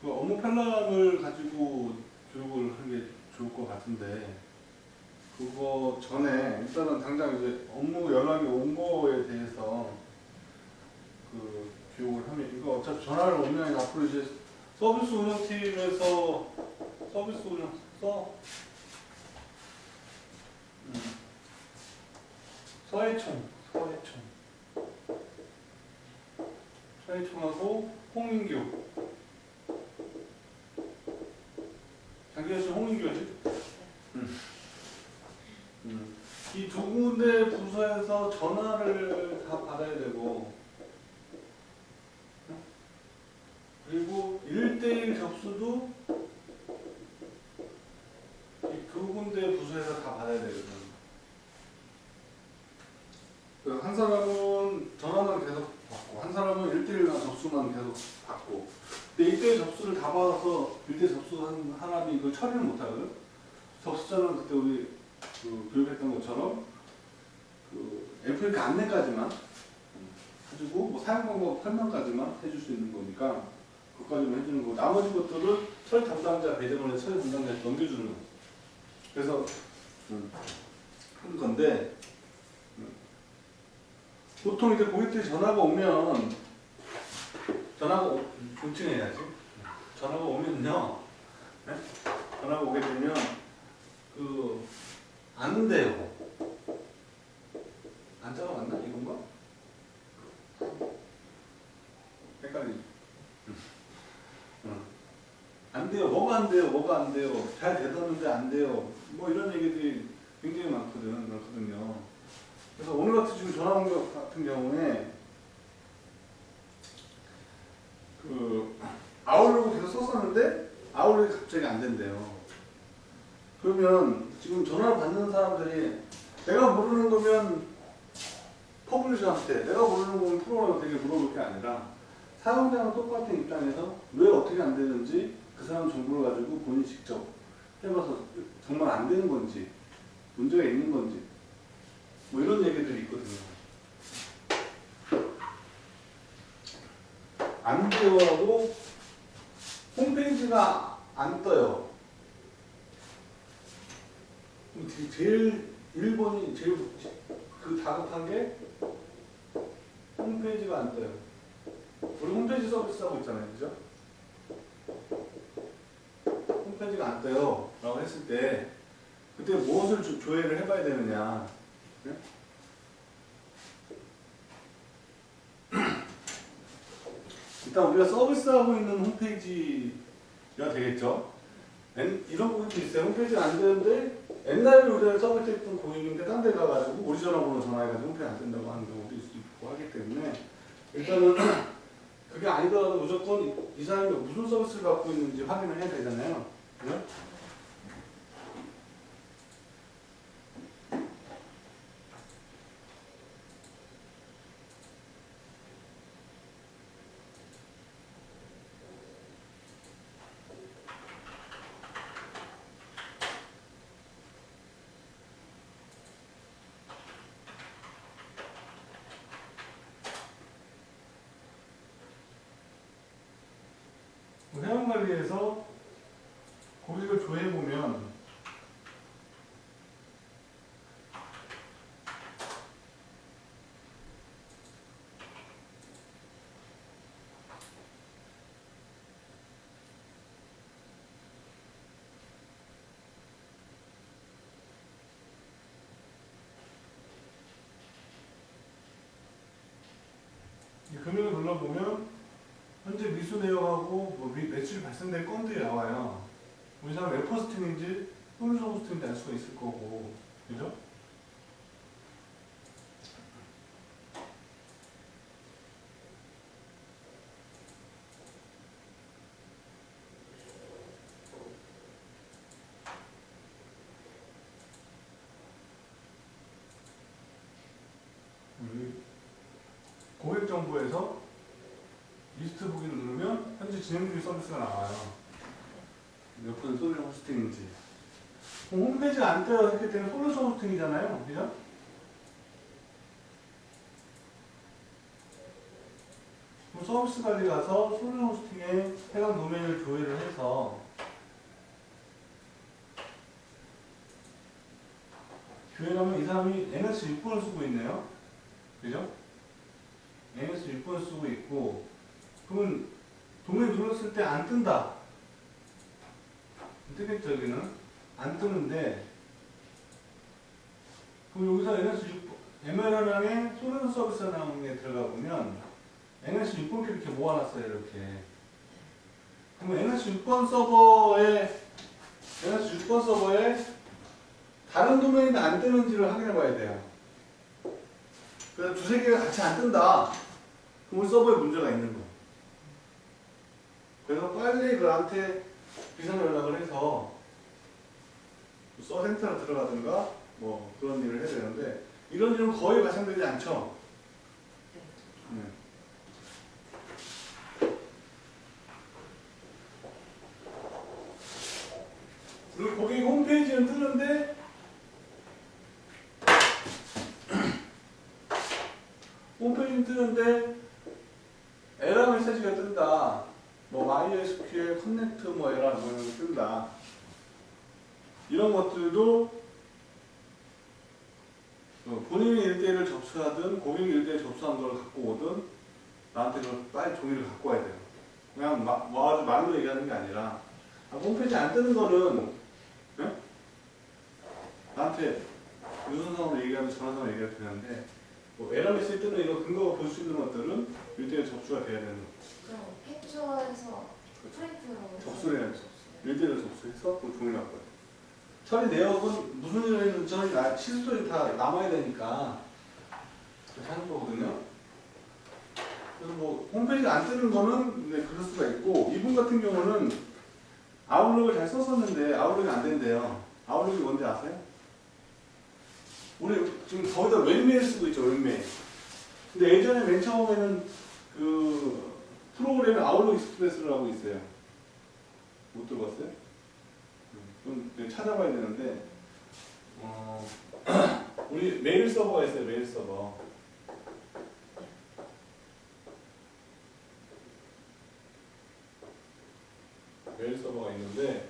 그 업무 편람을 가지고 교육을 하는 게 좋을 것 같은데, 그거 전에 일단은 당장 이제 업무 연락이 온 거에 대해서 그 교육을 하면, 이거 어차피 전화를 오면 앞으로 이제 서비스 운영팀에서 서비스 운영 서해총하고 홍인교, 장기현 씨 홍인교지? 이 두 군데 부서에서 전화를 다 받아야 되고, 그리고 1대1 접수도 이 두 군데 부서에서 다 받아야 되거든. 한 사람은 전화만 계속 받고, 한 사람은 1대1 접수만 계속 받고. 근데 1대1 접수를 다 받아서 1대1 접수한 사람이 이걸 처리를 못하거든. 접수자는 그때 우리 그 교육했던 것처럼 그 FAQ 안내까지만 해주고, 뭐 사용 방법 설명까지만 해줄 수 있는 거니까 그것까지만 해주는 거고, 나머지 것들은 처리 담당자 배정을 해서 처리 담당자한테 넘겨주는 거. 그래서 하는 건데, 보통 이제 고객들이 전화가 오면, 존칭해야지. 전화가 오면요, 네? 전화가 오게 되면 안 돼요. 안자가 맞나? 이건가? 헷갈리지? 안 돼요. 뭐가 안 돼요? 뭐가 안 돼요? 잘 되었는데 안 돼요. 뭐 이런 얘기들이 굉장히 많거든요. 그래서 오늘 같은 지금 전화 온 것 같은 경우에 아웃룩을 계속 썼었는데 아웃룩이 갑자기 안 된대요. 그러면 지금 전화를 받는 사람들이 내가 모르는 거면 퍼블리셔한테, 내가 모르는 거면 프로그래머에게 물어볼 게 아니라 사용자랑 똑같은 입장에서 왜 어떻게 안 되는지 그 사람 정보를 가지고 본인이 직접 해봐서 정말 안 되는 건지, 문제가 있는 건지, 뭐 이런 얘기들이 있거든요. 안 돼요라고 홈페이지가 안 떠요. 제일 1번이 제일 그 다급한 게 홈페이지가 안 떠요. 우리 홈페이지 서비스 하고 있잖아요, 그죠? 홈페이지가 안 떠요 라고 했을 때 그때 무엇을 조회를 해봐야 되느냐. 네? 일단 우리가 서비스하고 있는 홈페이지가 되겠죠. 이런 고객도 있어요. 홈페이지가 안 되는데 옛날에 우리가 서비스했던 고객인데 딴 데 가가지고 우리 전화번호 전화해가지고 홈페이지 안 된다고 하는 경우도 있고 하기 때문에, 일단은 그게 아니더라도 무조건 이 사람이 무슨 서비스를 갖고 있는지 확인을 해야 되잖아요. 그죠? 회원관리에서 고객을 조회해보면 이 금액을 눌러보면 현재 미수 내역하고 뭐 매출 발생된 건들이 나와요. 우리 사람 웹 호스팅인지 솔루션 호스팅인지 알 수가 있을 거고, 그죠? 고객 정보에서 리스트 보기를 누르면 현재 진행 중인 서비스가 나와요. 몇 번 솔루션 호스팅인지. 홈페이지가 안 떠요 했기 때문에 솔루션 호스팅이잖아요. 그죠? 그럼 서비스까지 가서 소셜 호스팅에 해당 도메인을 조회를 해서 교회라면 이 사람이 NS6번을 쓰고 있네요. 그죠? NS6번을 쓰고 있고, 그러면 도메인 눌렀을 때 안 뜬다. 뜨겠죠, 여기는? 안 뜨는데, 그럼 여기서 NS6번, MLR랑의 소련 서비스랑에 들어가 보면, NS6번 이렇게 모아놨어요, 이렇게. 그러면 NS6번 서버에 다른 도메인이 안 뜨는지를 확인해 봐야 돼요. 그래서 두세 개가 같이 안 뜬다. 그럼 서버에 문제가 있는 거. 그래서 빨리 그한테 비상 연락을 해서 서센터로 들어가든가 뭐 그런 일을 해야 되는데 이런 일은 거의 발생되지 않죠. 네. 그리고 고객 홈페이지는 뜨는데 에러 메시지가 뜬다. 뭐 MySQL 커넥트 뭐 에러 뭐 이런 거 뜬다. 이런 것들도 본인이 1대1을 접수하든 고객이 1대1 접수한 걸 갖고 오든 나한테 그걸 빨리 종이를 갖고 와야 돼요. 그냥 말로 얘기하는 게 아니라 홈페이지 안 뜨는 거는 네? 나한테 유선상으로 얘기하면 전화상으로 얘기해도 되는데 뭐 에러 메시지 뜨는 이런 근거가 볼 수 있는 것들은 1대1 접수가 돼야 되는 거죠. 그럼 캡처해서 프린트로 접수를 해야죠. 1대1을 접수해서 그 종이를 갖고 와요. 처리 내역은 무슨 일을 했는지 실수들이 다 남아야 되니까 그렇게 하는 거거든요. 그래서 뭐 홈페이지가 안 뜨는 거는 네, 그럴 수가 있고 이분 같은 경우는 아웃룩을 잘 썼었는데 아웃룩이 안 된대요. 아웃룩이 뭔지 아세요? 우리 지금 거기다 웹메일 쓰고 있죠, 웹메일. 근데 예전에 맨 처음에는 그 프로그램에 아웃룩 익스프레스라고 있어요. 못 들어봤어요? 좀 찾아봐야 되는데 우리 메일 서버가 있어요. 메일 서버. 메일 서버가 있는데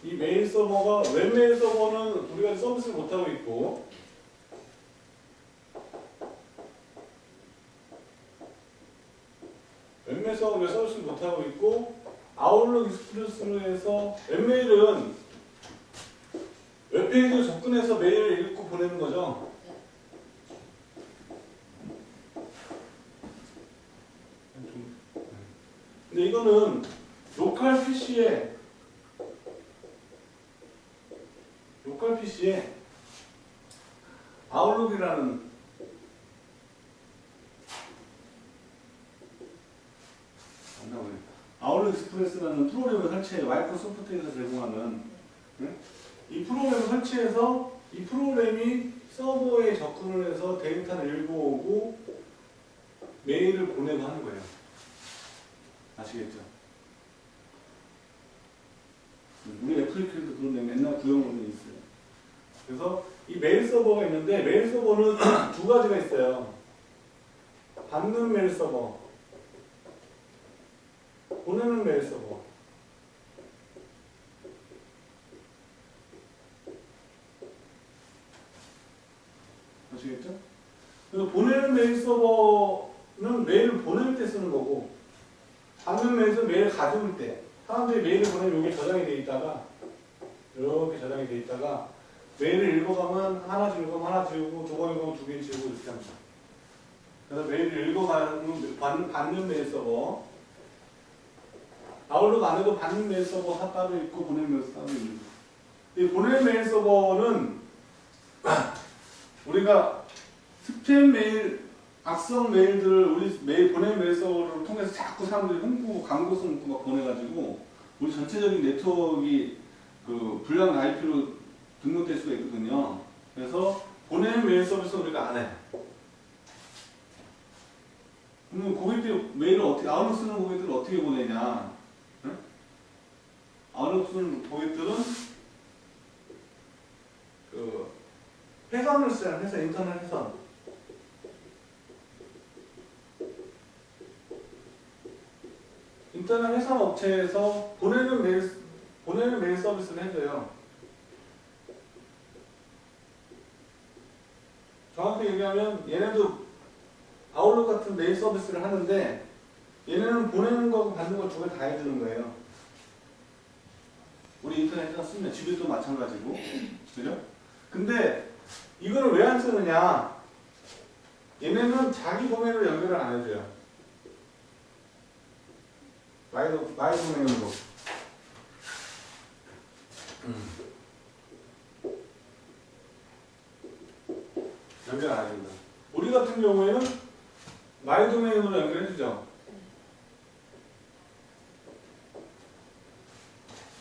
이 메일 서버가 웹메일 서버는 우리가 서비스를 못하고 있고 웹메일 서버를 서비스를 못하고 있고 아웃룩 익스프레스로 해서 웹메일은 웹페이지로 접근해서 메일을 읽고 보내는 거죠. 근데 이거는 로컬 PC에 아웃룩이라는 아웃룩 익스프레스라는 프로그램을 설치해 마이크로소프트에서 제공하는 이 프로그램을 설치해서 이 프로그램이 서버에 접근을 해서 데이터를 읽어오고 메일을 보내고 하는 거예요. 아시겠죠? 우리 애플리케이션도 그런 데 맨날 구형으로 있어요. 그래서 이 메일 서버가 있는데 메일 서버는 두 가지가 있어요. 받는 메일 서버, 보내는 메일 서버. 아시겠죠? 그래서 보내는 메일 서버는 메일을 보낼 때 쓰는 거고 받는 메일은 메일을 가져올 때 사람들이 메일을 보내면 이게 저장이 돼 있다가 이렇게 저장이 돼 있다가 메일을 읽어가면 하나 지우고 하나 지우고 두 번 읽으면 두 개 지우고 이렇게 합니다. 그래서 메일을 읽어가는 받는 메일 서버 아웃룩 안 해도 받는 메일 서버가 따로 있고 보내는 메일 서버 따로 있는 거. 이 보내는 메일 서버는 우리가 스팸 메일, 악성 메일들을 우리 메일 보내는 메일 서버를 통해서 자꾸 사람들이 홍보, 광고성 문구가 보내가지고 우리 전체적인 네트워크가 그 불량 IP로 등록될 수가 있거든요. 그래서 보내는 메일 서비스 우리가 안 해요. 그러면 고객들 메일을 어떻게 아웃룩 쓰는 고객들을 어떻게 보내냐? 응? 아웃룩 쓰는 고객들은 그 회선을 써요. 회선, 인터넷 회선. 일단은 회사 업체에서 보내는 메일 서비스를 해줘요. 정확히 얘기하면 얘네도 아웃룩 같은 메일 서비스를 하는데 얘네는 보내는 거고 받는 거 두 개 다 해주는 거예요. 우리 인터넷에서 쓰면 집에도 마찬가지고, 그죠? 근데 이거를 왜 안 쓰느냐? 얘네는 자기 도메인으로 연결을 안 해줘요. 마이 도메인으로. 연결 안 해준다. 우리 같은 경우에는 마이 도메인으로 연결해주죠.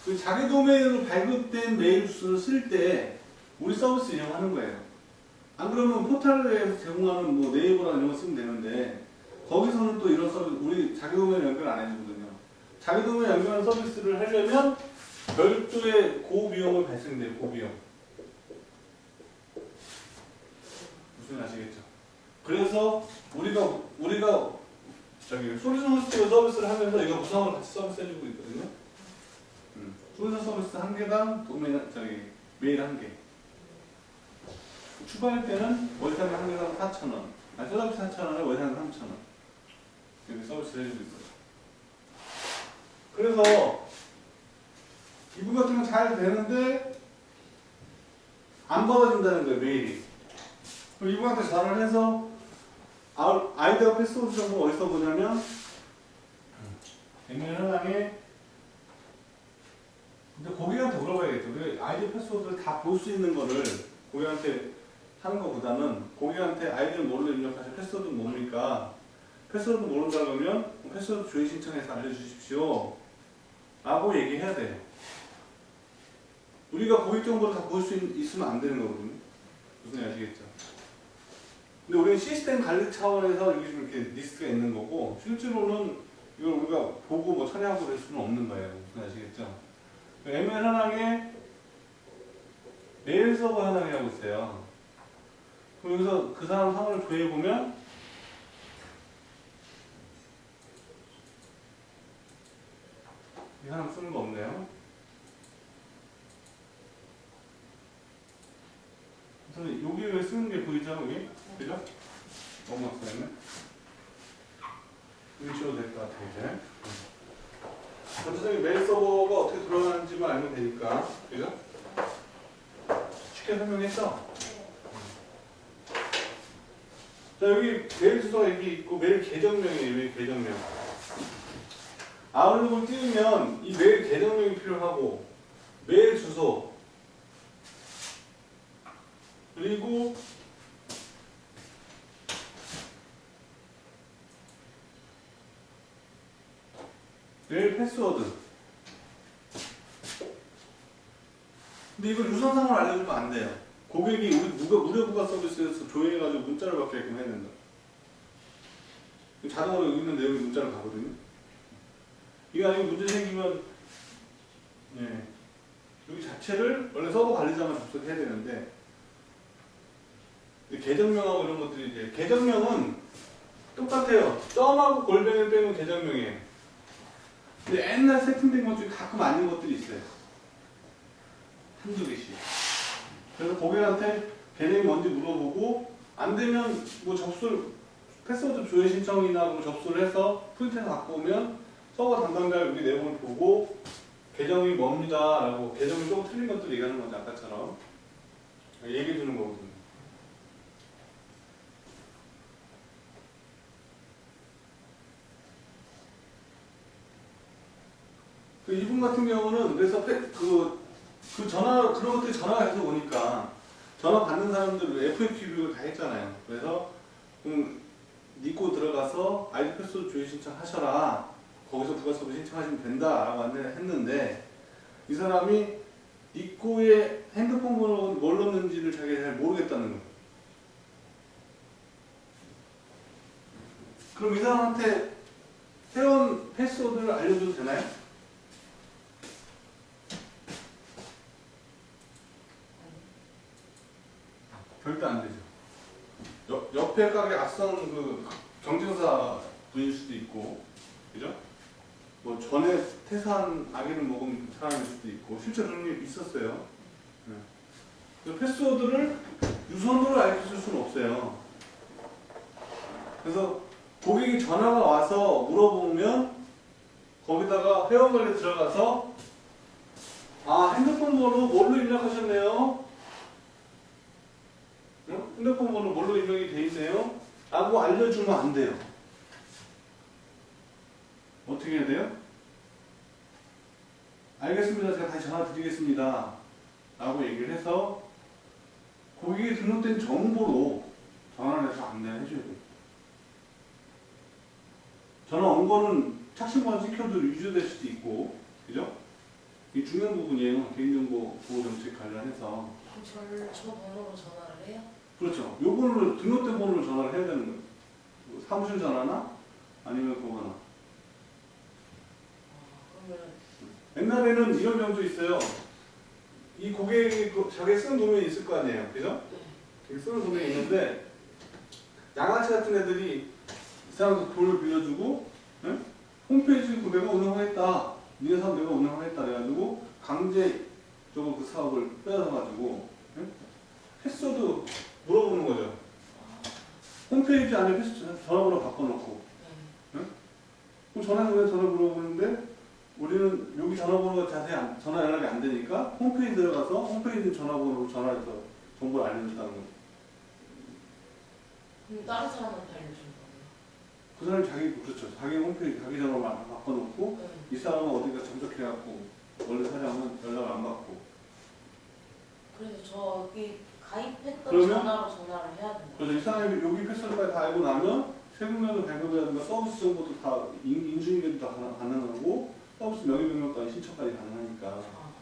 그 자기 도메인으로 발급된 메일 주소를 쓸 때 우리 서비스 이용하는 거예요. 안 그러면 포털에서 제공하는 뭐 네이버나 이런 거 쓰면 되는데 거기서는 또 이런 서비스 우리 자기 도메인 연결 안 해주거든요. 자기 도메인 연결하는 서비스를 하려면 별도의 고비용을 발생돼요. 고비용. 무슨 아시겠죠? 그래서 우리가 저기 솔루션 호스팅 서비스를 하면서 이거 구성을 같이 서비스 해주고 있거든요. 솔루션 서비스 한 개당 도메인 메일 한 개. 추가할 때는 월상금 한 개당 4,000원. 아니 서비스 4,000원에 월상금 3,000원. 이렇게 서비스를 해주고 있어요. 그래서 이분 같은 건 잘 되는데 안 받아준다는 거예요, 메일이. 그럼 이분한테 전화를 해서 아이디어 패스워드 정보 어디서 보냐면 액면 현황에 근데 고객한테 물어봐야겠죠. 우리가 아이디어 패스워드를 다 볼 수 있는 거를 고객한테 하는 것보다는 고객한테 아이디어 모르는 입력하실 패스워드 뭡니까? 패스워드 모른다 그러면 패스워드 조회 신청해서 알려주십시오. 라고 얘기해야 돼요. 우리가 고객 정보를 다 볼 수 있으면 안 되는 거거든요. 무슨 얘기 아시겠죠? 근데 우리는 시스템 관리 차원에서 여기 지금 이렇게 리스트가 있는 거고 실제로는 이걸 우리가 보고 뭐 처리하고 그럴 수는 없는 거예요. 무슨 얘기 아시겠죠? ML 현황에 메일 서버 현황이라고 있어요. 그럼 여기서 그 사람 상호를 조회해보면 이 사람 쓰는 거 없네요. 그래서 여기 왜 쓰는 게 보이죠? 여기? 그죠? 너무 없어졌네. 여기 지워도 될 것 같아요, 이제. 전체적인 메일 서버가 어떻게 돌아가는지만 알면 되니까. 그죠? 쉽게 설명했죠? 자, 여기 메일 주소가 여기 있고 메일 계정명이에요. 메일 계정명. 아웃룩을 띄우면 이 메일 계정명이 필요하고 메일 주소 그리고 메일 패스워드. 근데 이걸 유선상으로 알려주면 안 돼요. 고객이 우리 무료부가 서비스에서 조회해가지고 문자를 받게끔 해야 된다. 자동으로 여기 있는 내용이 문자로 가거든요. 이게 아니고 문제 생기면 예, 여기 자체를 원래 서버 관리자만 접속해야 되는데 계정명하고 이런 것들이 이제 계정명은 똑같아요. 점하고 골뱅이를 빼면 계정명이에요. 근데 옛날 세팅된 것 중에 가끔 아닌 것들이 있어요. 한두 개씩. 그래서 고객한테 계정이 뭔지 물어보고 안 되면 뭐 패스워드 조회 신청이나 뭐 접수를 해서 프린트해서 갖고 오면 서버 담당자가 여기 내용을 보고 계정이 뭡니다 라고 계정이 조금 틀린 것들 얘기하는 거죠. 아까처럼 얘기해 주는 거거든요. 이분 같은 경우는 그래서 그런 것들이 전화가 계속 오니까 전화 받는 사람들 FAQ 교육을 다 했잖아요. 그래서 니코 들어가서 아이디 패스워드 조회 신청하셔라. 거기서 부가 서비스 신청하시면 된다라고 안내를 했는데 이 사람이 니코의 핸드폰 번호가 뭘 넣는지를 자기가 잘 모르겠다는 거예요. 그럼 이 사람한테 회원 패스워드를 알려줘도 되나요? 절대 안 되죠. 옆에 가게 앞선 그 경쟁사 분일 수도 있고, 그죠? 뭐 전에 퇴사한 아기를 먹은 사람일 수도 있고 실제 그런 일이 있었어요. 네. 그 패스워드를 유선으로 알려줄 수는 없어요. 그래서 고객이 전화가 와서 물어보면 거기다가 회원관리에 들어가서 아 핸드폰 번호 뭘로 입력하셨네요? 응? 핸드폰 번호 뭘로 입력이 돼 있네요? 라고 알려주면 안 돼요. 어떻게 해야 돼요? 알겠습니다. 제가 다시 전화 드리겠습니다. 라고 얘기를 해서 고객이 등록된 정보로 전화를 해서 안내를 해줘야 돼요. 전화 온 거는 착신관 시켜도 유지될 수도 있고, 그죠? 이게 중요한 부분이에요. 개인정보 보호정책 관련해서. 그럼 저 번호로 전화를 해요? 그렇죠. 요 번호로, 등록된 번호로 전화를 해야 되는 거예요. 뭐 사무실 전화나 아니면 그거나. 그러면 옛날에는 이런 경우도 있어요. 이 고객이 자기 쓰는 도면이 있을 거 아니에요. 그죠? 쓰는 도면이 있는데, 양아치 같은 애들이 이 사람한테 돈을 빌려주고, 예? 홈페이지 내가 운영하겠다. 니네 사업 내가 운영하겠다. 그래가지고, 강제적으로 그 사업을 빼앗아가지고, 예? 패스워드 물어보는 거죠. 홈페이지 안에 패스워드 전화번호 바꿔놓고. 예? 그럼 전화번호에 전화 물어보는데, 우리는 여기 전화번호가 자세히 전화 연락이 안 되니까 홈페이지 들어가서 홈페이지 전화번호로 전화해서 정보를 알려준다는 거죠. 그럼 다른 사람한테 알려주는 그 사람이 그렇죠. 자기 홈페이지, 자기 전화로 바꿔놓고, 거예요? 이 사람은 어디가 접촉해갖고, 원래 사장은 연락을 안 받고. 그래서 저기 가입했던 그러면? 전화로 전화를 해야 된다. 그래서 이 사람이 여기 패스워드까지 다 알고 나면, 세금이라도 발급이라든가 서비스 정보도 다, 인수인계도 다 가능하고, 서비스 명의변경까지 신청까지 가능하니까. 아,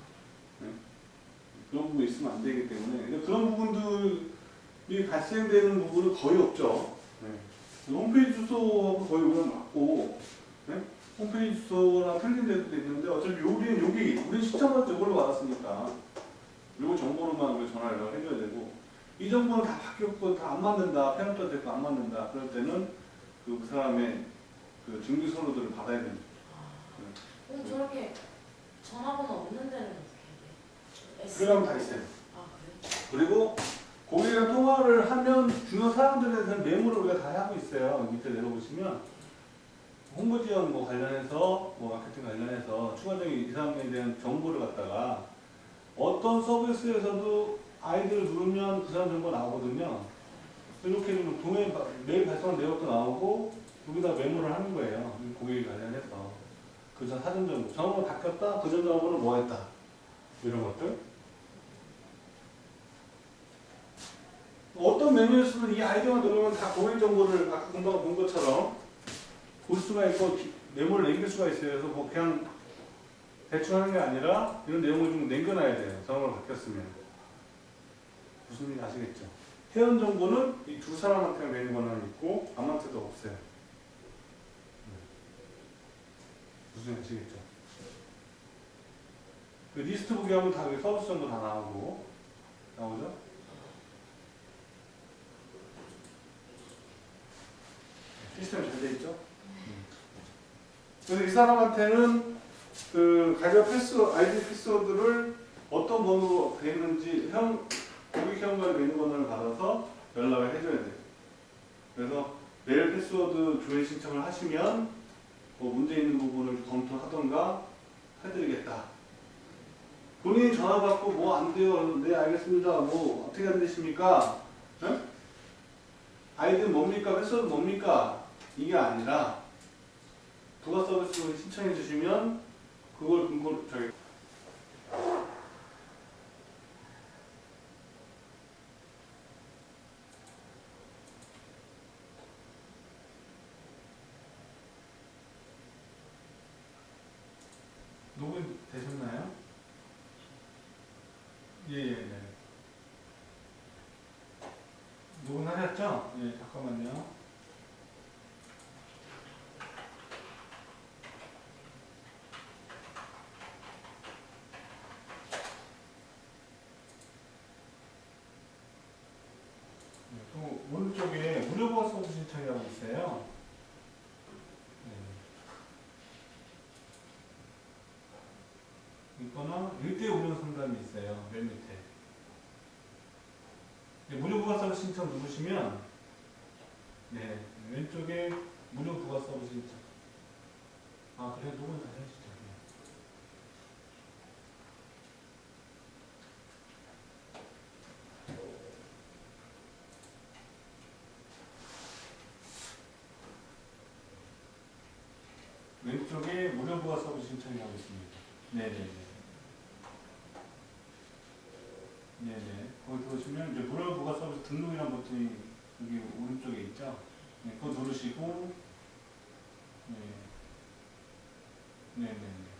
그런 부분이 있으면 안 되기 때문에. 그런 부분들이 발생되는 부분은 거의 없죠. 홈페이지 주소하고 거의 그냥 맞고, 네? 홈페이지 주소랑 틀린 데도 있는데, 어차피 우리는 시청자 정보를 받았으니까, 요거 정보로만 우리 전화 연락을 해줘야 되고, 이 정보는 다 바뀌었고, 다 안 맞는다, 패널도 됐고 안 맞는다, 그럴 때는 그 사람의 그 증기 서류들을 받아야 됩니다. 그럼 저렇게 전화번호 없는 데는 어떻게 해요? 그러면 다 있어요. 아, 그래요? 그리고 고객이랑 통화를 하면 중요한 사람들에 대해서는 메모를 우리가 다 하고 있어요. 밑에 내려보시면 홍보 지원 뭐 관련해서 뭐 마케팅 관련해서 추가적인 이 사람에 대한 정보를 갖다가 어떤 서비스에서도 아이디를 누르면 그 사람 정보 나오거든요. 이렇게 도메인 메일 발송 내역도 나오고 여기다 메모를 하는 거예요. 고객이 관련해서 그 전 사전 정보 정보가 바뀌었다. 그 전 정보는 뭐 했다. 이런 것들. 어떤 메뉴에서는 이 아이디만 누르면 다 고객 정보를 아까 금방 본 것처럼 볼 수가 있고 메모를 남길 수가 있어요. 그래서 뭐 그냥 대충 하는 게 아니라 이런 내용을 좀 남겨놔야 돼요. 전화번호 바뀌었으면. 무슨 얘기 아시겠죠? 회원 정보는 이 두 사람한테만 메뉴 권한이 있고 아무한테도 없어요. 무슨 얘기 아시겠죠? 그 리스트 보기 하면 다 서비스 정보 다 나오죠? 시스템이 잘 돼 있죠? 그래서 이 사람한테는 그 가입 아이디 패스워드를 어떤 번호로 돼 있는지 고객 회원관리 메뉴 번호를 받아서 연락을 해줘야 돼요. 그래서 메일 패스워드 조회 신청을 하시면 뭐 문제 있는 부분을 검토하던가 해드리겠다. 본인이 전화 받고 뭐 안 돼요. 네 알겠습니다. 뭐 어떻게 안 되십니까? 네? 아이디는 뭡니까? 패스워드 뭡니까? 이게 아니라 부가 서비스를 신청해 주시면 그걸 근거로 저희 녹음 되셨나요? 예. 녹음하셨죠? 예, 잠깐만요. 또 오른쪽에 무료 버스 신청이라고 있어요. 있죠? 1대 운영 상담이 있어요. 맨 밑에. 네, 무료 부가 서비스 신청 누르시면 네, 왼쪽에 무료 부가 서비스 신청. 아, 그래, 녹음 다시 하시죠. 네. 왼쪽에 무료 부가 서비스 신청이라고 있습니다. 네네네. 네네. 거기 들어오시면 이제 무료 부가 서비스 등록이라는 버튼이 여기 오른쪽에 있죠? 네, 그거 누르시고, 네. 네네네.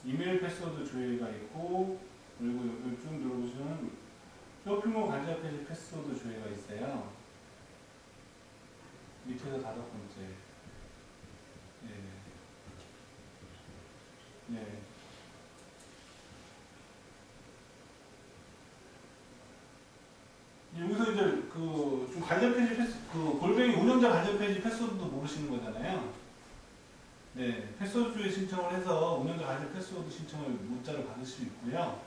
이메일 패스워드 조회가 있고, 그리고 여기 쭉 눌러보시면 쇼핑몰 관리자 페이지 패스워드 조회가 있어요. 밑에서 5번째. 네네. 네. 여기서 이제 그 좀 관련 페이지 패스, 그 골뱅이 운영자 관련 페이지 패스워드도 모르시는 거잖아요. 네. 패스워드 조회 신청을 해서 운영자 관련 패스워드 신청을 문자로 받을 수 있고요.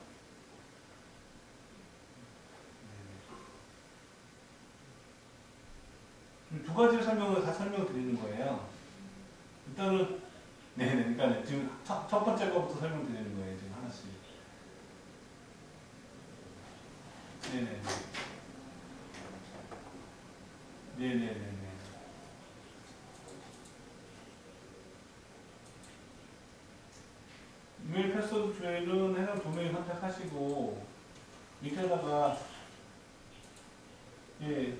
두 가지 설명을 다 설명드리는 거예요. 일단은 네네, 그러니까 지금 첫 번째 거부터 설명드리는 거예요. 지금 하나씩. 네네. 네네네네. 이메일 패스워드 조회는 해당 도메인 선택하시고 밑에다가 예